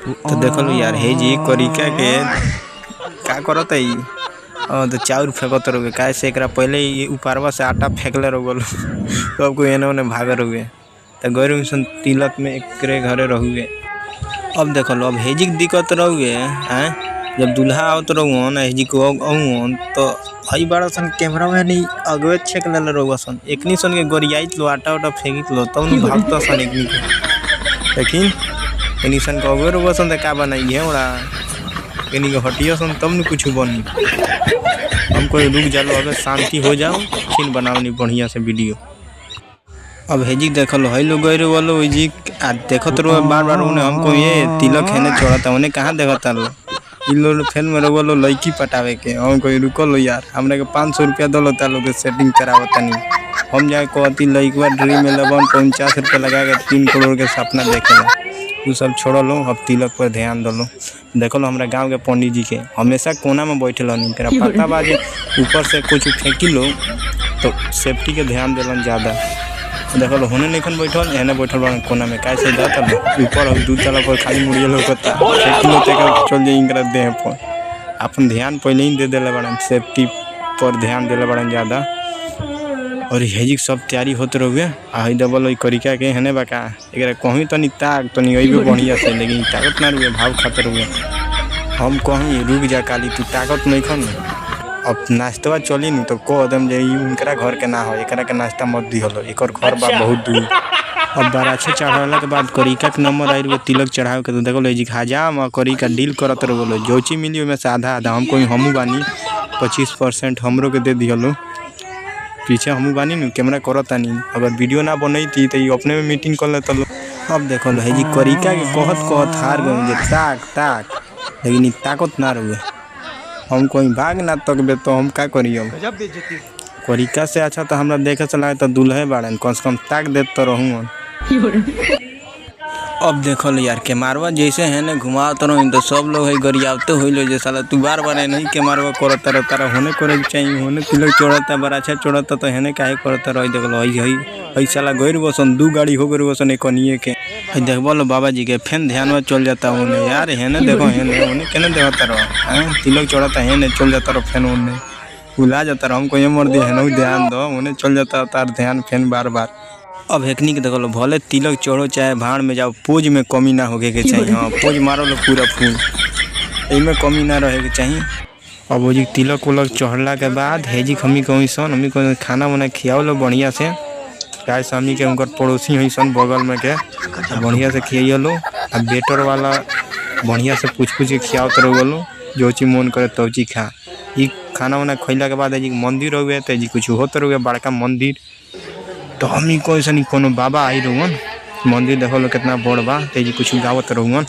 तो देखल यार हे जी करिका के का करत है तो चाउर फेंकत रहोगे कैसे एक पहले ही ऊपरवा से आटा फेंकले रहो सब कोई एने ओने भाग रहोगे तो गैर सन तिलक में एक घरे रहोगे। अब देख लो अब हेजी की दिक्कत रहोगे हैं जब दूल्हा आवत रहो हेजी को तो हई बड़ा सन कैमरा में नहीं अगवे छेक ले रहो सन एकनी सन के गोरियाइत लो आटा उटा फेंकित लो तब तो भागता सन एकनी को लेकिन एनी सन का अगवे रहो सन का बनाई है ओरा एनी के हटियो सन तब न कुछ बनी। हमको रुक जालो अगर शांति हो जाओ फिर बनाओ नहीं बढ़िया से वीडियो। अब हेजी देख लो हई लोग गए वालो जी देखत रहो बार बार उन्हें हमको ये तिलक है ना चढ़ाता उन्हें कहाँ देखता लो इन लोग फिल्म में रहो लो लड़की पटावे के हम कोई रुको लो यार हमने के 500 रुपया दो लो लोग सेटिंग करावता नहीं हम जाए कहती लड़की ड्रीम 11 50 रुपया लगा के 3 करोड़ के सपना देखेला वो सब छोड़ लो अब तिलक पर ध्यान दो देख लो हमारे गांव के पंडित जी के हमेशा कोना में बैठे नहीं करा पता बाजे ऊपर से कुछ फेंकी लो तो सेफ्टी के ध्यान दिलन ज़्यादा देख लो होने नहीं बैठल एने बैठल बा कोना में कैसे जाता ऊपर दूध तला पर खाली मुड़िया लोकता चल जाए देह पर अपन ध्यान पहले ही दे दिले बड़ा सेफ्टी पर ध्यान दिले बड़ा ज़्यादा। और हेजी सब तैयारी होते रहुए आई डबल करिका के हेने बा का एक कहीं तो नहीं ताक तो नहीं अबे बढ़िया से लेकिन ताकत ना रुए भाव खाते रहुए हम कहीं रुक जा काली तू ताकत नहीं खन अब नाश्ता चली नहीं तो कह दम जे उनकरा घर के ना हो एक के नाश्ता मत दी हलो एक घर बा बहुत दूर। अब बाराछे चढ़ाला के बाद करिका के नंबर आई रहे तिलक चढ़ावे के तो देखो जी हजाम करिका डील करत रहो जोची मिली में से आधा आधा हमको हमू बानी 25% हमरो के दे दिहलो पीछे हमू बानी न कैमरा करता नहीं अगर वीडियो ना बनती तो ये अपने में मीटिंग कर लेता लो। अब देखो है जी करिका के कहत हार गए ताक ताक लेकिन ताकत ना रहुए हम कोई भाग ना तकबे तो हम का करिए करिका से अच्छा तो हमरा देखे चला तो दूल्हे बाड़न कम से कम ताक दे तो रहूँ। अब देखो यार केमारवा जैसे है ना घुमाते रहो तो सब लोग है गरियावते हो लो जैसा तू बार बार नहीं केमारवा करता रहता होने करे चाहिए होने तिलक चढ़ता बड़ा अच्छा चढ़ता तो है काहे करता रही देख लो हई साला गैर बसन 2 गाड़ी हो गई बसन एकनिए के देख बोलो बाबा जी के फेन ध्यान में चल जाता उन्हें यार है ना देखो है उन्हें कहने देखता रहो तिलक चढ़ता है चल जाता रहो फेन उन्हें भुला जाता रहो हमको ये मर दिया है ना ध्यान दो उन्हें चल जाता तार ध्यान फेन बार बार। अब हेकनी के देख लो भले तिलक चढ़ो चाहे भाड़ में जाओ पोज में कमी ना होके के चाहिए हाँ पोज मारो लो पूरा फूल इनमें कमी ना रहे के चाहिए। अब वो जी तिलक उलक चढ़ला के बाद हेजी हमी कहीं सन हमी को खाना वाना खियाओ लो बढ़िया से गाय सामी के उनकर पड़ोसी हुई सन बगल में के बढ़िया से खिया लो अब बेटर वाला बढ़िया से पूछ के खियाओ तो लो जो चीज मन करे तो चीज खा ये खाना वाना खैला के बाद मंदिर हो गए तो जी कुछ होते रहो बड़का मंदिर तो हम ही को कोनो बाबा आई रहन मंदिर देखो लो कितना बड़ बा तो कुछ गावत रहन।